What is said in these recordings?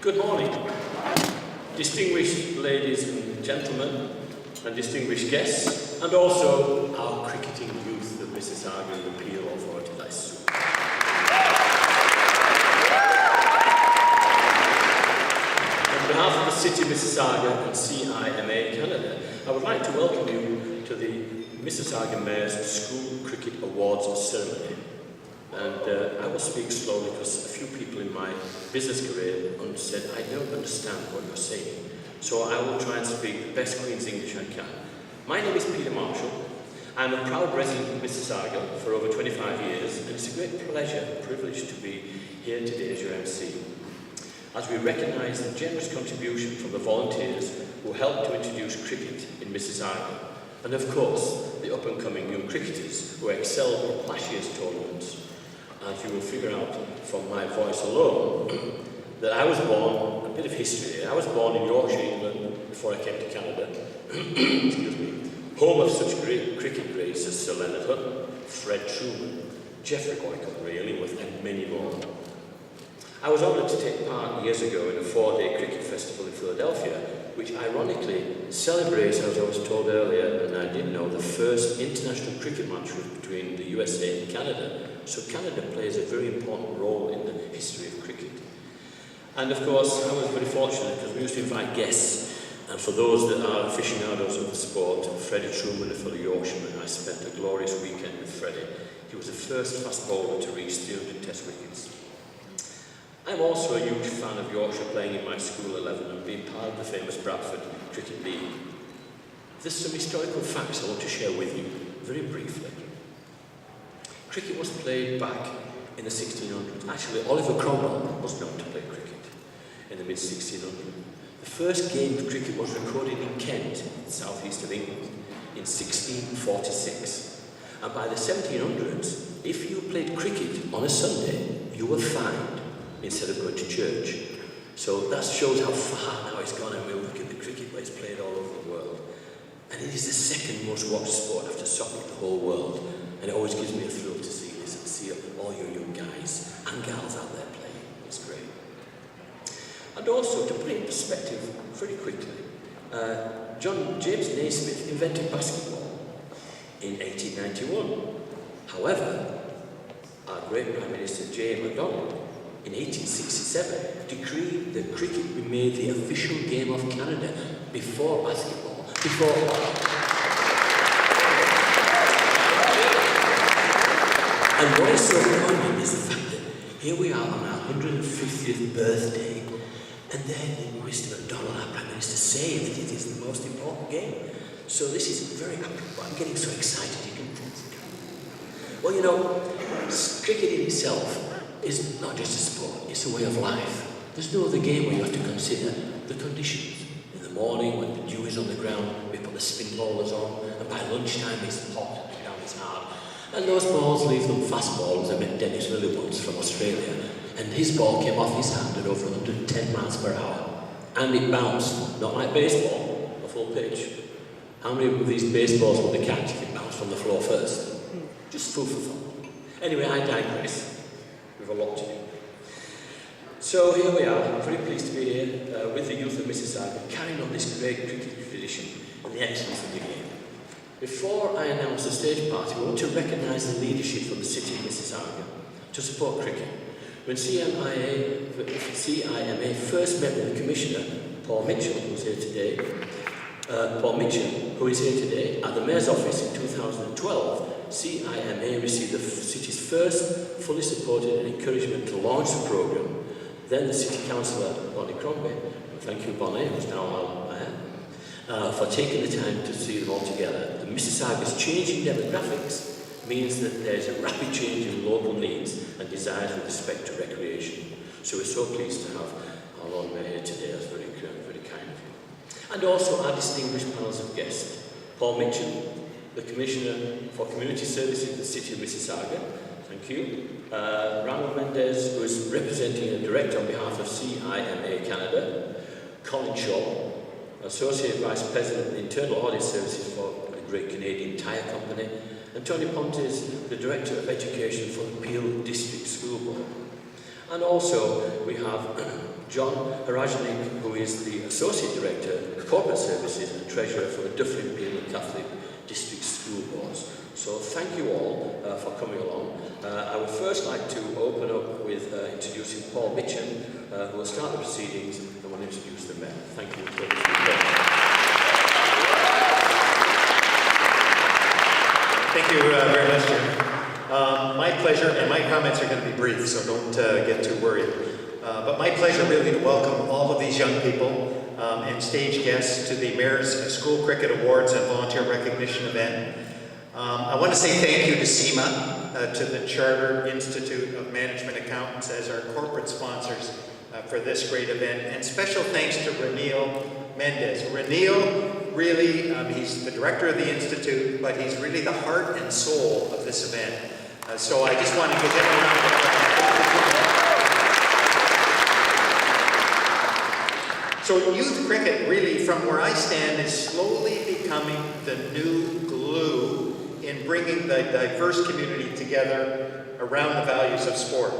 Good morning, distinguished ladies and gentlemen, and distinguished guests, and also our cricketing youth of Mississauga and the Peel Authority. On behalf of the City of Mississauga and CIMA Canada, I would like to welcome you to the Mississauga Mayor's School Cricket Awards ceremony. And I will speak slowly because a few people in my business career said, I don't understand what you're saying. So I will try and speak the best Queen's English I can. My name is Peter Marshall. I'm a proud resident of Mississauga for over 25 years, and it's a great pleasure and privilege to be here today as your MC. As we recognise the generous contribution from the volunteers who helped to introduce cricket in Mississauga, and of course the up-and-coming young cricketers who excelled in last year's tournaments. As you will figure out from my voice alone, that I was born, a bit of history here, I was born in Yorkshire, England, before I came to Canada. Excuse me. Home of such great cricket greats as Sir Leonard Hutton, Fred Truman, Geoffrey Boycott, Ray Illingworth, and many more. I was honoured to take part years ago in a 4-day cricket festival in Philadelphia, which ironically celebrates, as I was told earlier, and I didn't know, the first international cricket match was between the USA and Canada. So Canada plays a very important role in the history of cricket. And of course, I was very fortunate because we used to invite guests, and for those that are aficionados of the sport, Freddie Truman, a fellow Yorkshireman, I spent a glorious weekend with Freddie. He was the first fast bowler to reach 300 test wickets. I'm also a huge fan of Yorkshire playing in my school 11 and being part of the famous Bradford Cricket League. There's some historical facts I want to share with you, very briefly. Cricket was played back in the 1600s. Actually, Oliver Cromwell was known to play cricket in the mid-1600s. The first game of cricket was recorded in Kent, southeast of England, in 1646. And by the 1700s, if you played cricket on a Sunday, you were fined instead of going to church. So that shows how far now it's gone, and we'll look at the cricket where it's played all over the world. And it is the second most watched sport after soccer in the whole world. And it always gives me a thrill to see this and see all you young guys and gals out there playing. It's great. And also, to put it in perspective very quickly, James Naismith invented basketball in 1891. However, our great Prime Minister J. MacDonald in 1867 decreed that cricket be made the official game of Canada before basketball, before hockey. And what is so poignant is the fact that here we are on our 150th birthday, and then Mr. MacDonald, our Prime Minister, saying that it is the most important game. So this is very apropos. I'm getting so excited you can sense it. Well, you know, cricket in itself is not just a sport, it's a way of life. There's no other game where you have to consider the conditions. In the morning, when the dew is on the ground, we put the spin bowlers on, and by lunchtime it's hot, and down it's hard. And those balls leave them fast balls. I met Dennis Lilly once from Australia, and his ball came off his hand at over 110 miles per hour. And it bounced, not like baseball, a full pitch. How many of these baseballs would they catch if it bounced from the floor first? Just food for thought. Anyway, I digress. We have a lot to do. So here we are. I'm very pleased to be here with the youth of Mississauga, carrying on this great cricket tradition and the excellence of the game. Before I announce the stage party, we want to recognise the leadership from the City of Mississauga to support cricket. When CIMA first met with the Commissioner, Paul Mitchell, who is here today, at the Mayor's office in 2012, CIMA received the City's first fully supported and encouragement to launch the programme. Then the City Councillor, Bonnie Crombie, thank you Bonnie, who's now our Mayor, for taking the time to see them all together. The Mississauga's changing demographics means that there's a rapid change in local needs and desires with respect to recreation. So we're so pleased to have our Lord Mayor here today. That's very kind of you. And also our distinguished panels of guests. Paul Mitchell, the Commissioner for Community Services in the City of Mississauga. Thank you. Ronald Mendez, who is representing a director on behalf of CIMA Canada. Colin Shaw, Associate Vice President of the Internal Audit Services for the Great Canadian Tire Company, and Tony Pontes, the Director of Education for the Peel District School Board. And also we have John Harajanik, who is the Associate Director of Corporate Services and Treasurer for the Dufferin Beaman Catholic District School Boards. So thank you all for coming along. I would first like to open up with introducing Paul Mitchell, who will start the proceedings and will introduce the Mayor. Thank you. Thank you very much, Jim. My pleasure, and my comments are going to be brief, so don't get too worried. But my pleasure really to welcome all of these young people and stage guests to the Mayor's School Cricket Awards and Volunteer Recognition event. I want to say thank you to CIMA, to the Chartered Institute of Management Accountants as our corporate sponsors for this great event, and special thanks to Ranil Mendez. Ranil really, he's the director of the Institute, but he's really the heart and soul of this event. So I just want to give him a round of applause. So youth cricket really, from where I stand, is slowly becoming the new glue in bringing the diverse community together around the values of sport.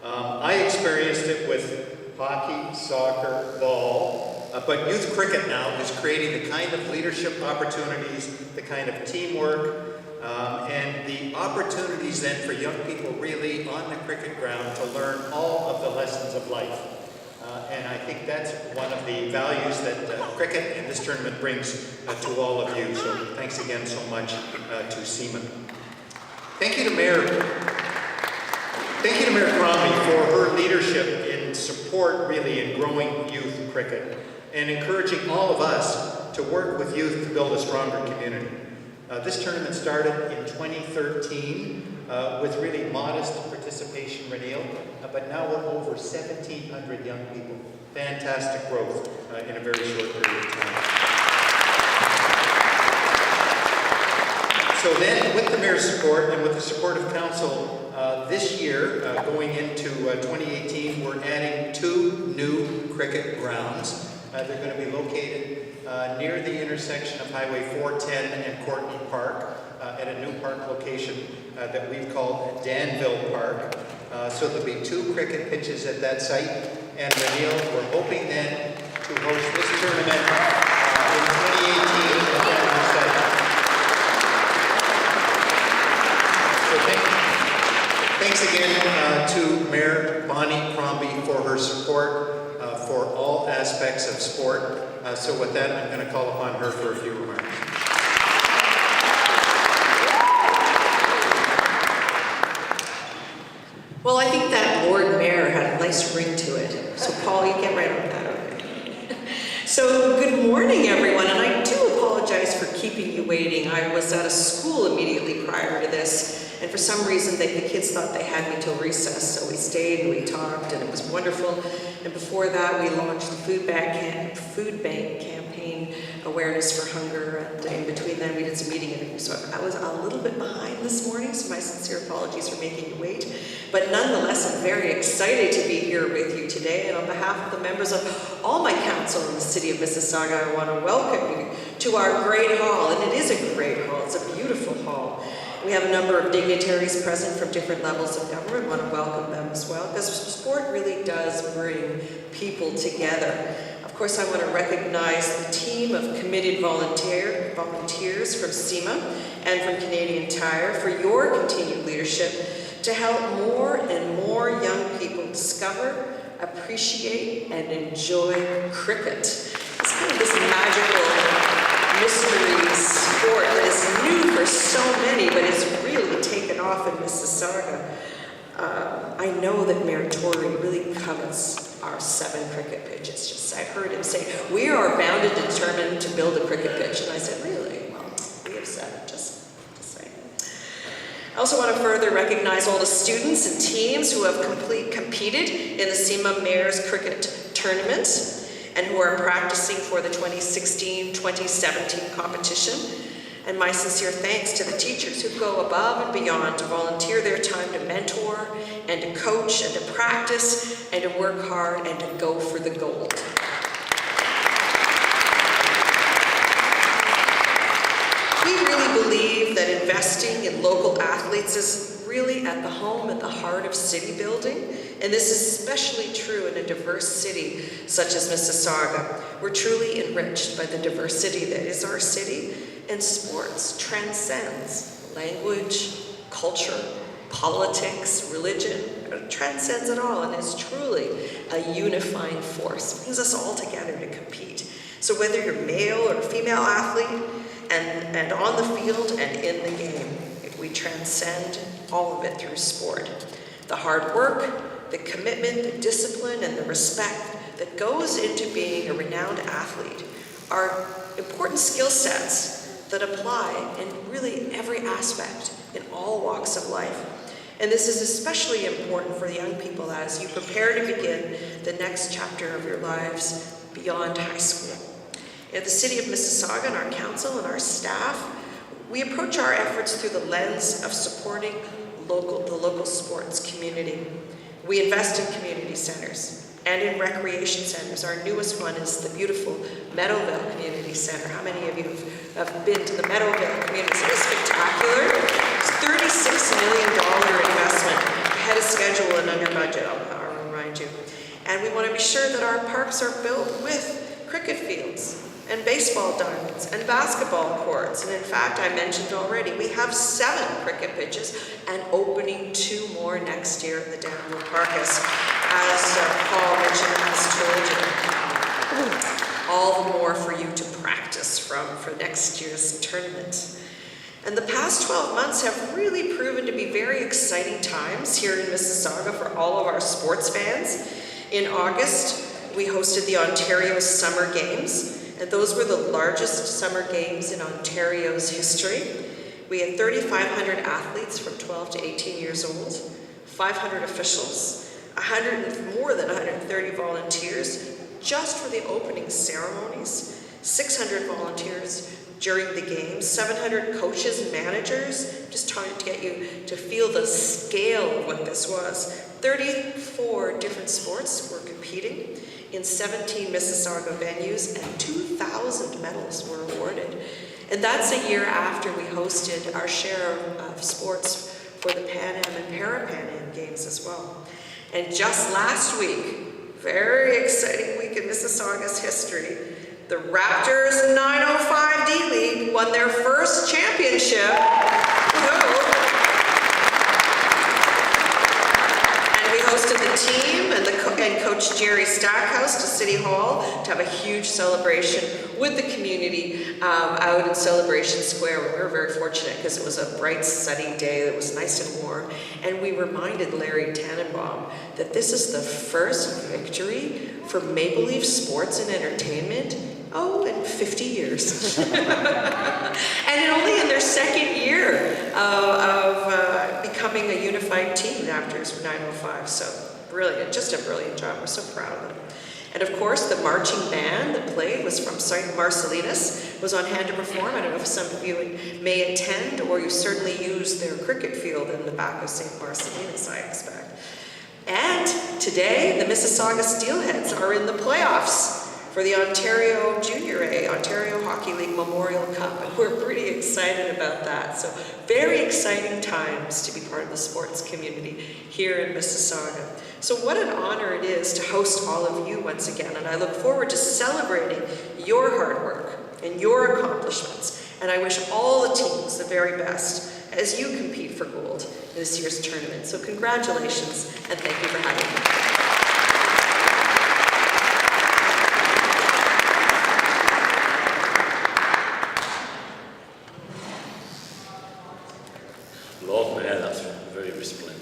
I experienced it with hockey, soccer, ball, but youth cricket now is creating the kind of leadership opportunities, the kind of teamwork, and the opportunities then for young people really on the cricket ground to learn all of the lessons of life. And I think that's one of the values that cricket and this tournament brings to all of you. So thanks again so much to CIMA. Thank you to Mayor Crombie for her leadership in support really in growing youth cricket and encouraging all of us to work with youth to build a stronger community. This tournament started in 2013 with really modest participation, Ranil, but now we're over 1,700 young people. Fantastic growth in a very short period of time. So then, with the Mayor's support and with the support of Council, this year, going into 2018, we're adding 2 new cricket grounds. They're going to be located near the intersection of Highway 410 and Courtney Park at a new park location that we've called Danville Park. So there'll be 2 cricket pitches at that site. And Ranil, we're hoping then to host this tournament in 2018 at that new site. So thanks again to Mayor Bonnie Crombie for her support for all aspects of sport. So with that, I'm going to call upon her for a few remarks. Well, I think that Lord Mayor had a nice ring to it. So Paul, you get right on that, okay? So good morning, everyone, and I do apologize for keeping you waiting. I was at a school immediately prior to this, and for some reason the kids thought they had me till recess, so we stayed and we talked, and it was wonderful. And before that, we launched the food bank campaign, Awareness for Hunger, and in between then we did some meeting interviews. So I was a little bit behind this morning, so my sincere apologies for making you wait. But nonetheless, I'm very excited to be here with you today, and on behalf of the members of all my council in the city of Mississauga, I want to welcome you to our great hall, and it is a great hall. It's a beautiful hall. We have a number of dignitaries present from different levels of government. I want to welcome them as well, because sport really does bring people together. Of course, I want to recognize the team of committed volunteers from CIMA and from Canadian Tire for your continued leadership to help more and more young people discover, appreciate, and enjoy cricket. It's kind of this magical mystery sport that is new for so many, but it's really taken off in Mississauga. I know that Mayor Tory really covets our 7 cricket pitches. Just I heard him say, we are bound and determined to build a cricket pitch. And I said, really? Well, we have 7, just saying. I also want to further recognize all the students and teams who have competed in the CIMA Mayor's Cricket Tournament and who are practicing for the 2016-2017 competition. And my sincere thanks to the teachers who go above and beyond to volunteer their time to mentor and to coach and to practice and to work hard and to go for the gold. We really believe that investing in local athletes is really at the home and the heart of city building, and this is especially true in a diverse city such as Mississauga. We're truly enriched by the diversity that is our city, and sports transcends language, culture, politics, religion. It transcends it all and is truly a unifying force. It brings us all together to compete. So whether you're male or female athlete, and on the field and in the game, we transcend all of it through sport. The hard work, the commitment, the discipline, and the respect that goes into being a renowned athlete are important skill sets that apply in really every aspect in all walks of life. And this is especially important for the young people as you prepare to begin the next chapter of your lives beyond high school. At the City of Mississauga and our council and our staff, we approach our efforts through the lens of supporting the local sports community. We invest in community centers and in recreation centers. Our newest one is the beautiful Meadowvale Community Center. How many of you have been to the Meadowvale Community Center? It's spectacular. It's a $36 million investment, ahead of schedule and under budget, I'll remind you. And we want to be sure that our parks are built with cricket fields and baseball diamonds and basketball courts. And in fact, I mentioned already, we have 7 cricket pitches and opening 2 more next year at the Danville Park, as Paul mentioned, has told you. All the more for you to practice from for next year's tournament. And the past 12 months have really proven to be very exciting times here in Mississauga for all of our sports fans. In August, we hosted the Ontario Summer Games, and those were the largest summer games in Ontario's history. We had 3,500 athletes from 12 to 18 years old, 500 officials, more than 130 volunteers just for the opening ceremonies, 600 volunteers during the games, 700 coaches and managers, just trying to get you to feel the scale of what this was. 34 different sports were competing in 17 Mississauga venues, and 2,000 medals were awarded. And that's a year after we hosted our share of sports for the Pan Am and Para-Pan Am Games as well. And just last week, very exciting week in Mississauga's history, the Raptors 905 D-League won their first championship. And we hosted the team and Coach Jerry Stackhouse to City Hall to have a huge celebration with the community out in Celebration Square. We were very fortunate because it was a bright, sunny day that was nice and warm. And we reminded Larry Tannenbaum that this is the first victory for Maple Leaf Sports and Entertainment in 50 years. And only in their second year of becoming a unified team, Raptors 905. So brilliant, just a brilliant job. We're so proud of them. And of course, the marching band that played was from St. Marcellinus, was on hand to perform. I don't know if some of you may attend, or you certainly use their cricket field in the back of St. Marcellinus, I expect. And today, the Mississauga Steelheads are in the playoffs for the Ontario Junior A, Ontario Hockey League Memorial Cup, and we're pretty excited about that. So very exciting times to be part of the sports community here in Mississauga. So what an honor it is to host all of you once again, and I look forward to celebrating your hard work and your accomplishments, and I wish all the teams the very best as you compete for gold in this year's tournament. So congratulations, and thank you for having me. Lord Mayor, that's very resplendent.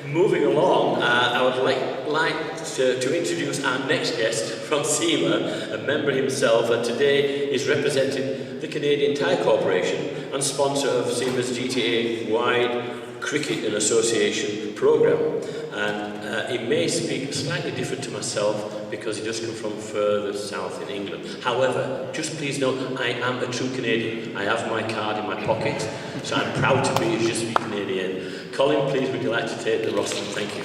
Moving along, I would like to introduce our next guest from SEMA, a member himself, and today is representing the Canadian Tire Corporation and sponsor of SEMA's GTA-wide Cricket and Association programme. And he may speak slightly different to myself because he does come from further south in England. However, just please note, I am a true Canadian. I have my card in my pocket, so I'm proud to be a Je suis Canadian. Colin, please, would you like to take the rostrum? Thank you.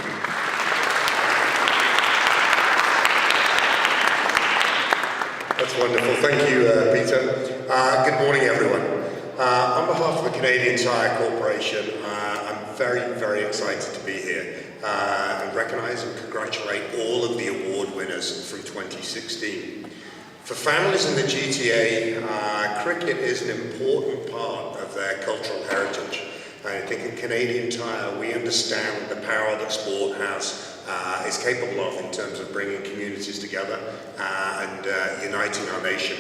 That's wonderful. Thank you, Peter. Good morning, everyone. On behalf of the Canadian Tire Corporation, I'm very, very excited to be here and recognise and congratulate all of the award winners from 2016. For families in the GTA, cricket is an important part of their cultural heritage. I think in Canadian Tire we understand the power that sport is capable of in terms of bringing communities together and uniting our nation.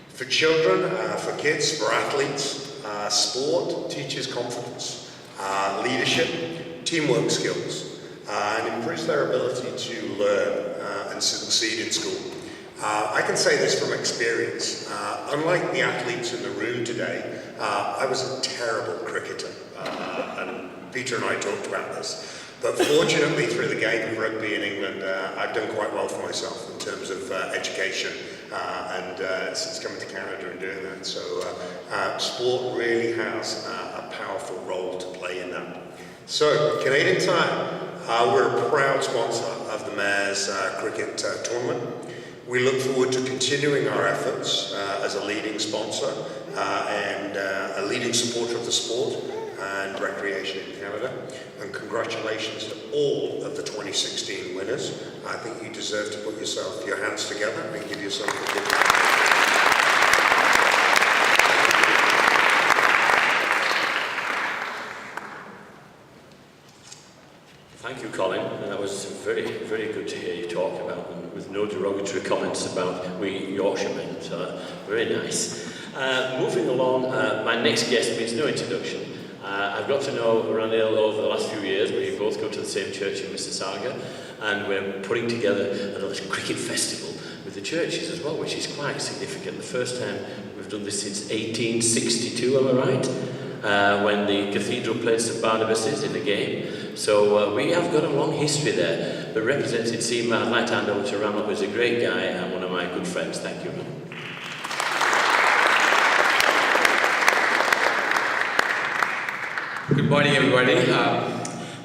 For children, for kids, for athletes, sport teaches confidence, leadership, teamwork skills, and improves their ability to learn and succeed in school. I can say this from experience. Unlike the athletes in the room today, I was a terrible cricketer, and Peter and I talked about this. But fortunately, through the game of rugby in England, I've done quite well for myself in terms of education, and since coming to Canada and doing that. So sport really has a powerful role to play in that. So, Canadian Tire, we're a proud sponsor of the Mayor's Cricket Tournament. We look forward to continuing our efforts as a leading sponsor and a leading supporter of the sport and recreation in Canada. And congratulations to all of the 2016 winners. I think you deserve to put your hands together and give yourself a good hand. Thank you, Colin. That was very, very good to hear you talk about, and with no derogatory comments about we Yorkshiremen, so very nice. Moving along, my next guest needs no introduction. I've got to know Ranil over the last few years. We both go to the same church in Mississauga, and we're putting together a cricket festival with the churches as well, which is quite significant. The first time we've done this since 1862, am I right? When the cathedral played St Barnabas's in the game. So we have got a long history there. But representing SEMA, I'd like to hand over to Ranil, who's a great guy and one of my good friends. Thank you. Good morning, everybody.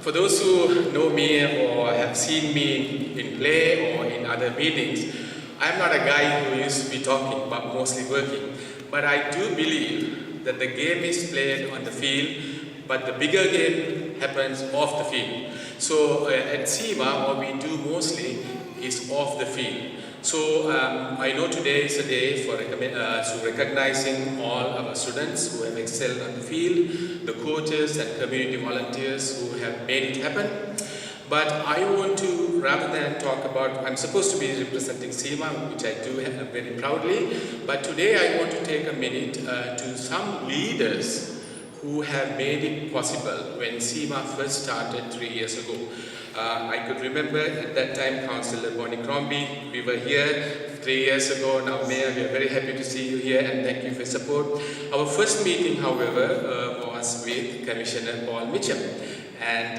For those who know me or have seen me in play or in other meetings, I'm not a guy who used to be talking, but mostly working. But I do believe that the game is played on the field, but the bigger game happens off the field. So at SEMA, what we do mostly is off the field. So I know today is a day for recognizing all our students who have excelled on the field, the coaches and community volunteers who have made it happen. But I want to, rather than talk about, I'm supposed to be representing SEMA, which I do very proudly, but today I want to take a minute to some leaders who have made it possible when SEMA first started 3 years ago. I could remember at that time Councillor Bonnie Crombie. We were here 3 years ago. Now, Mayor, we are very happy to see you here and thank you for your support. Our first meeting, however, was with Commissioner Paul Mitchell and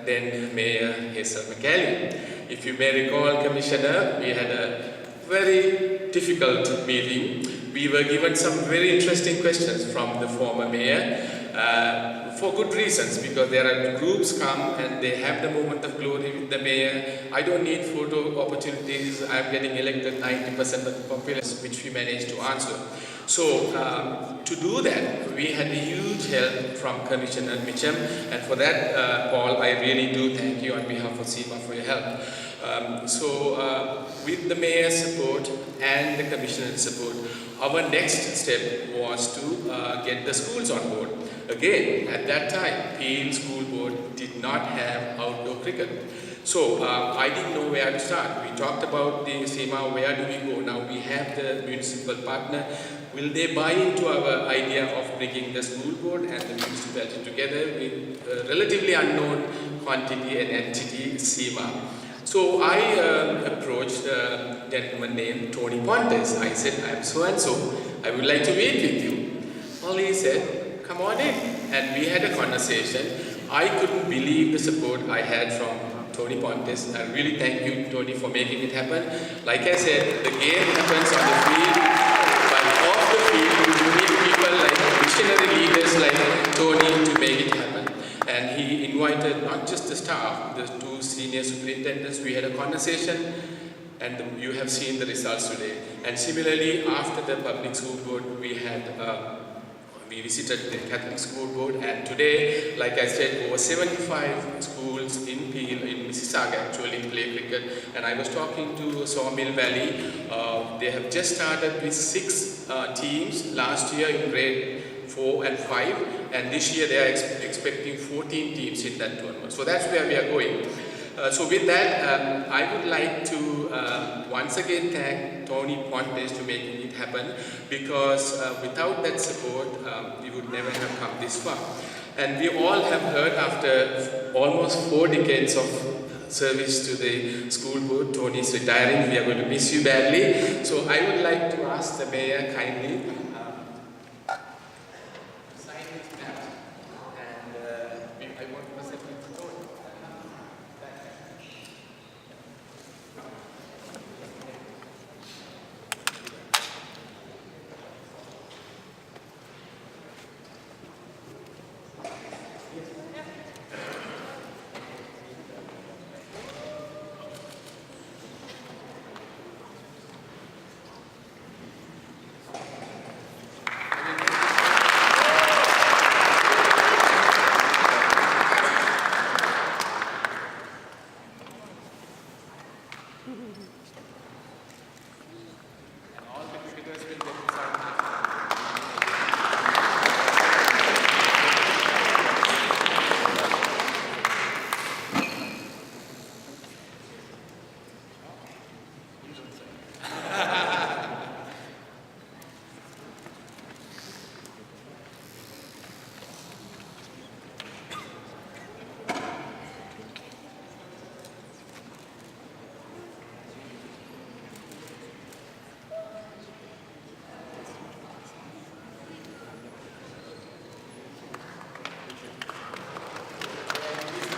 then Mayor Hazel McCallie. If you may recall, Commissioner, we had a very difficult meeting. We were given some very interesting questions from the former Mayor. For good reasons, because there are groups come and they have the moment of glory with the Mayor. I don't need photo opportunities. I'm getting elected 90% of the populace, which we managed to answer. So to do that, we had a huge help from Commissioner Mitchell, and for that, Paul, I really do thank you on behalf of SEMA for your help. With the Mayor's support and the Commissioner's support, our next step was to get the schools on board. Again, at that time, Peel School Board did not have outdoor cricket. So I didn't know where to start. We talked about the SEMA, where do we go? Now we have the municipal partner. Will they buy into our idea of bringing the school board and the municipality together with a relatively unknown quantity and entity, SEMA? So I approached a gentleman named Tony Pontes. I said, I'm so-and-so, I would like to meet with you. Well, he said, come on in. And we had a conversation. I couldn't believe the support I had from Tony Pontes. I really thank you, Tony, for making it happen. Like I said, the game happens on the field, but off the field, you need people like visionary leaders like Tony to make it happen. And he invited not just the staff, the two senior superintendents. We had a conversation, and you have seen the results today. And similarly, after the public school board, we we visited the Catholic School Board, and today, like I said, over 75 schools in Peel, in Mississauga actually play cricket. And I was talking to Sawmill Valley. They have just started with 6 teams last year in grade 4 and 5, and this year they are expecting 14 teams in that tournament. So that's where we are going. So with that, I would like to once again thank Tony Pontes to making it happen, because without that support, we would never have come this far. And we all have heard, after almost 4 decades of service to the school board, Tony is retiring. We are going to miss you badly. So I would like to ask the mayor kindly sign his map, and I want to present it to Tony.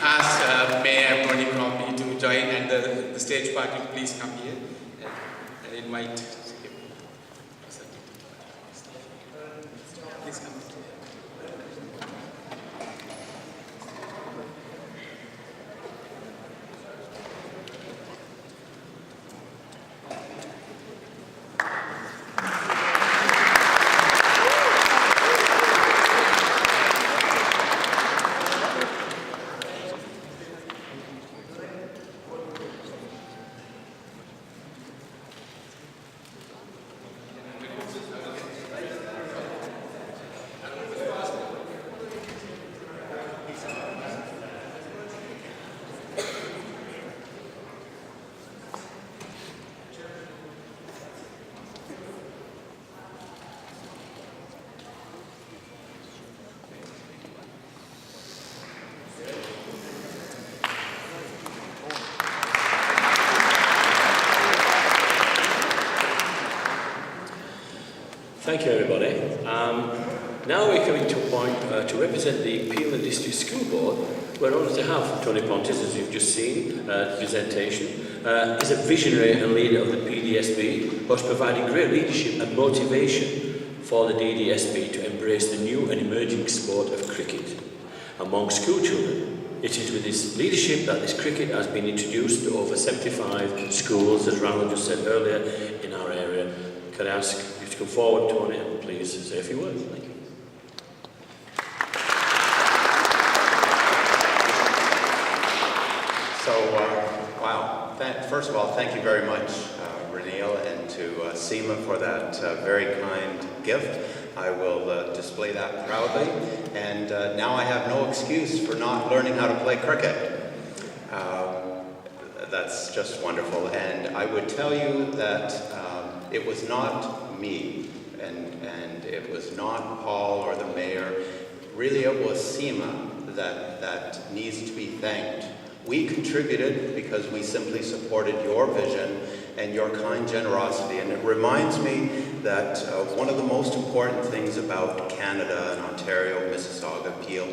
Ask Mayor Tony Crombie to join, and the stage party to please come here and invite. Please come. Thank you, everybody. Now we're coming to a point to represent the Peel and District School Board. We're honoured to have Tony Pontes, as you've just seen, presentation. He's a visionary and leader of the PDSB, who has provided great leadership and motivation for the DDSB to embrace the new and emerging sport of cricket among school children. It is with his leadership that this cricket has been introduced to over 75 schools, as Ronald just said earlier, in our area. Could I ask you to come forward, Tony, and please say a few words? Thank you. Wow. First of all, thank you very much, Reneel, and to Seema for that very kind gift. I will display that proudly. And now I have no excuse for not learning how to play cricket. That's just wonderful. And I would tell you that it was not me, and it was not Paul or the mayor. Really, it was Seema that needs to be thanked. We contributed because we simply supported your vision and your kind generosity. And it reminds me that one of the most important things about Canada and Ontario, Mississauga, Peel,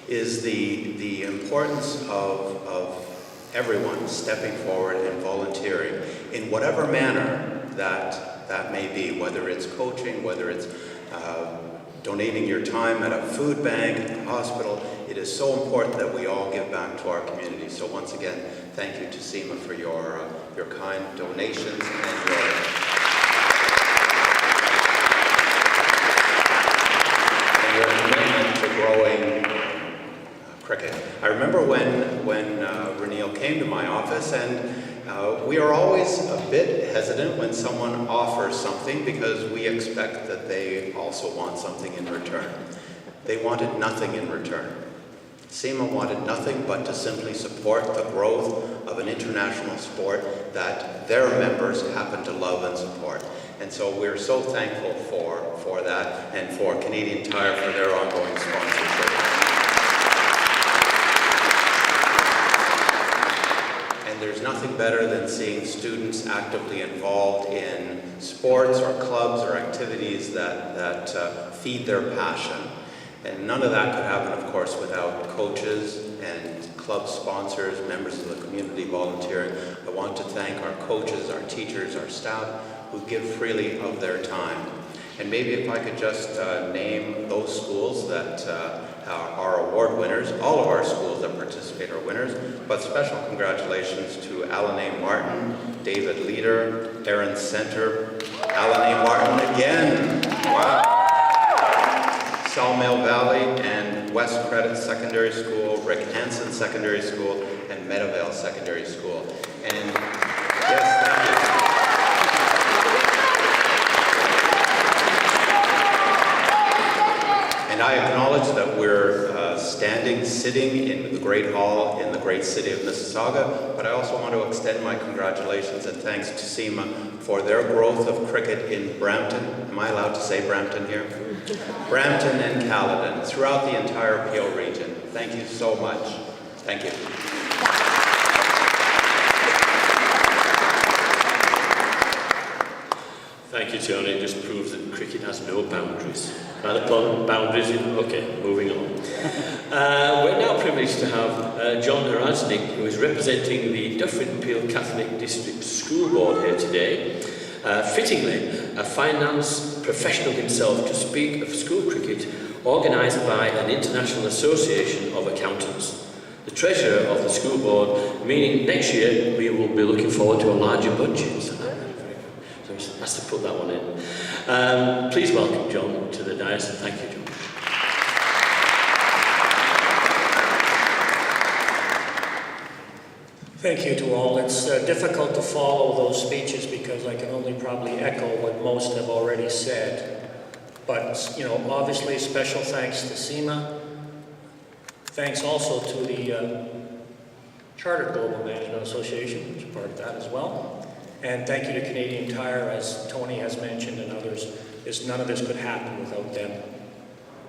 is the importance of everyone stepping forward and volunteering in whatever manner that may be, whether it's coaching, whether it's donating your time at a food bank, at a hospital. It is so important that we all give back to our community. So once again, thank you to Seema for your kind donations and your commitment to growing cricket. I remember when Reneel came to my office, and we are always a bit hesitant when someone offers something because we expect that they also want something in return. They wanted nothing in return. SEMA wanted nothing but to simply support the growth of an international sport that their members happen to love and support. And so we're so thankful for that, and for Canadian Tire for their ongoing sponsorship. And there's nothing better than seeing students actively involved in sports or clubs or activities that feed their passion. And none of that could happen, of course, without coaches and club sponsors, members of the community volunteering. I want to thank our coaches, our teachers, our staff, who give freely of their time. And maybe if I could just name those schools that are award winners. All of our schools that participate are winners, but special congratulations to Alan A. Martin, David Leader, Aaron Center, Alan A. Martin again. Wow. Sawmill Valley and West Credit Secondary School, Rick Hansen Secondary School, and Meadowvale Secondary School. And yes, thank you. And I acknowledge that we're sitting in the Great Hall in the great city of Mississauga, but I also want to extend my congratulations and thanks to SEMA for their growth of cricket in Brampton. Am I allowed to say Brampton here? Brampton and Caledon, throughout the entire Peel region. Thank you so much. Thank you. Thank you, Tony. It just proves that cricket has no boundaries. Rather boundaries, okay, moving on. We're now privileged to have John Erasnik, who is representing the Dufferin Peel Catholic District School Board here today. Fittingly, a finance professional himself, to speak of school cricket organised by an international association of accountants. The treasurer of the school board, meaning next year we will be looking forward to a larger budget. So that's to put that one in. Please welcome John to the dais, and thank you, John. Thank you to all. It's difficult to follow those speeches because I can only probably echo what most have already said. But, you know, obviously special thanks to SEMA. Thanks also to the Chartered Global Management Association, which is part of that as well. And thank you to Canadian Tire, as Tony has mentioned, and others. None of this could happen without them.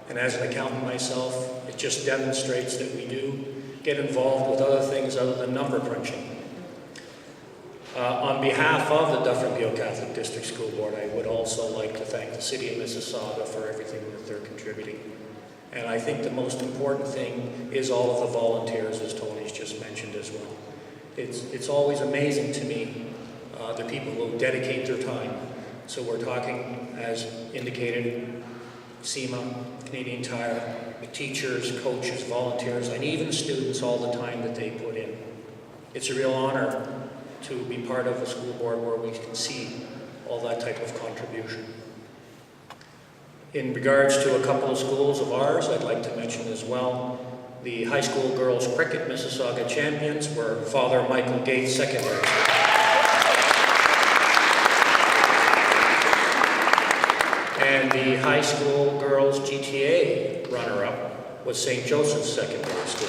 And as an accountant myself, it just demonstrates that we do get involved with other things other than number crunching. On behalf of the Dufferin Peel Catholic District School Board, I would also like to thank the City of Mississauga for everything that they're contributing. And I think the most important thing is all of the volunteers, as Tony's just mentioned as well. It's always amazing to me, the people who dedicate their time. So we're talking, as indicated, SEMA, Canadian Tire, teachers, coaches, volunteers, and even students, all the time that they put in. It's a real honor to be part of a school board where we can see all that type of contribution. In regards to a couple of schools of ours, I'd like to mention as well, the high school girls cricket Mississauga champions were Father Michael Gates Secondary School. And the high school girls GTA runner-up was St. Joseph's Secondary School.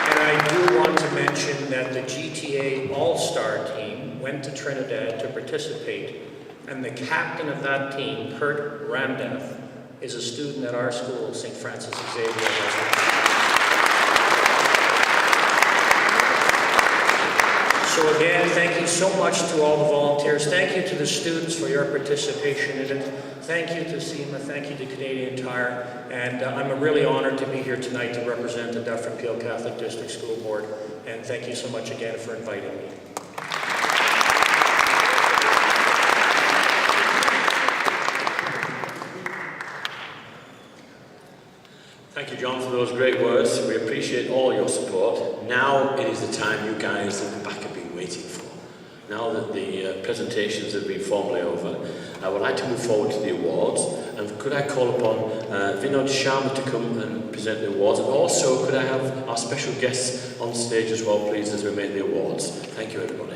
And I do want to mention that the GTA All-Star team went to Trinidad to participate, and the captain of that team, Kurt Ramdath, is a student at our school, St. Francis Xavier. So again, thank you so much to all the volunteers. Thank you to the students for your participation in it. Thank you to SEMA, thank you to Canadian Tire, and I'm really honored to be here tonight to represent the Dufferin Peel Catholic District School Board, and thank you so much again for inviting me. Thank you, John, for those great words. We appreciate all your support. Now it is the time you guys at the back have been waiting for. Now that the presentations have been formally over, I would like to move forward to the awards. And could I call upon Vinod Sharma to come and present the awards? And also, could I have our special guests on stage as well, please, as we make the awards? Thank you, everybody.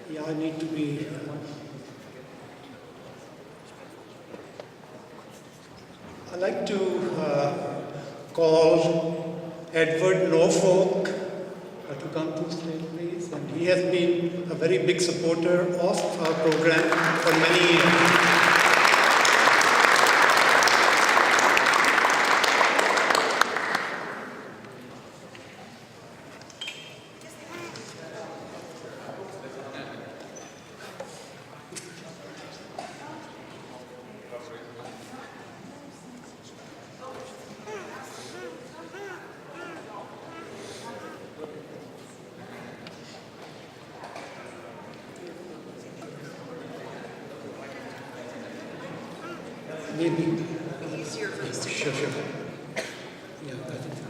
Yeah, I need to be. I'd like to call Edward Norfolk to come to stage, please. And he has been a very big supporter of our program for many years. Maybe. Easier for us to Sure. Yeah, I think so.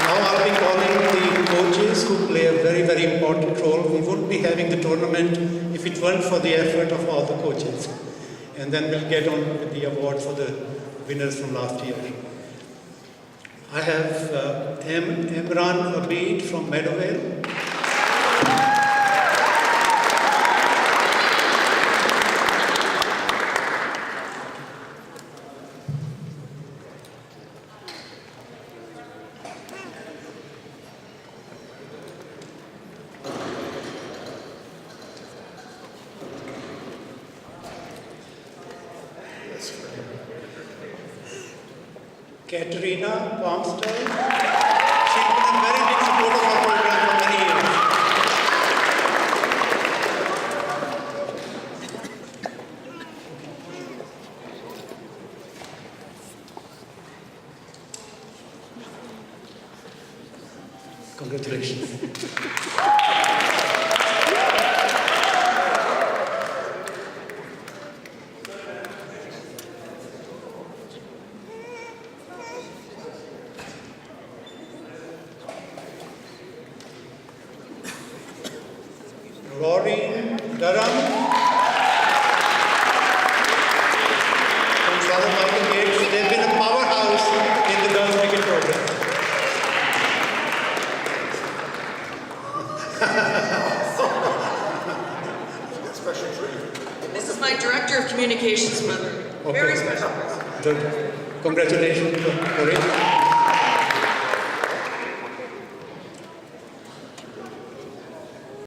Now I'll be calling the coaches who play a very, very important role. We wouldn't be having the tournament if it weren't for the effort of all the coaches. And then we'll get on with the award for the winners from last year. I have Imran Abid from Meadowvale. Katerina Palmster. She's been a very big supporter of our program for many years. Congratulations. Rory Durham from Southern Mountain Gates. They've been a powerhouse in the girls' cricket program. This is my director of communications, mother. Very special person. Congratulations, Rory.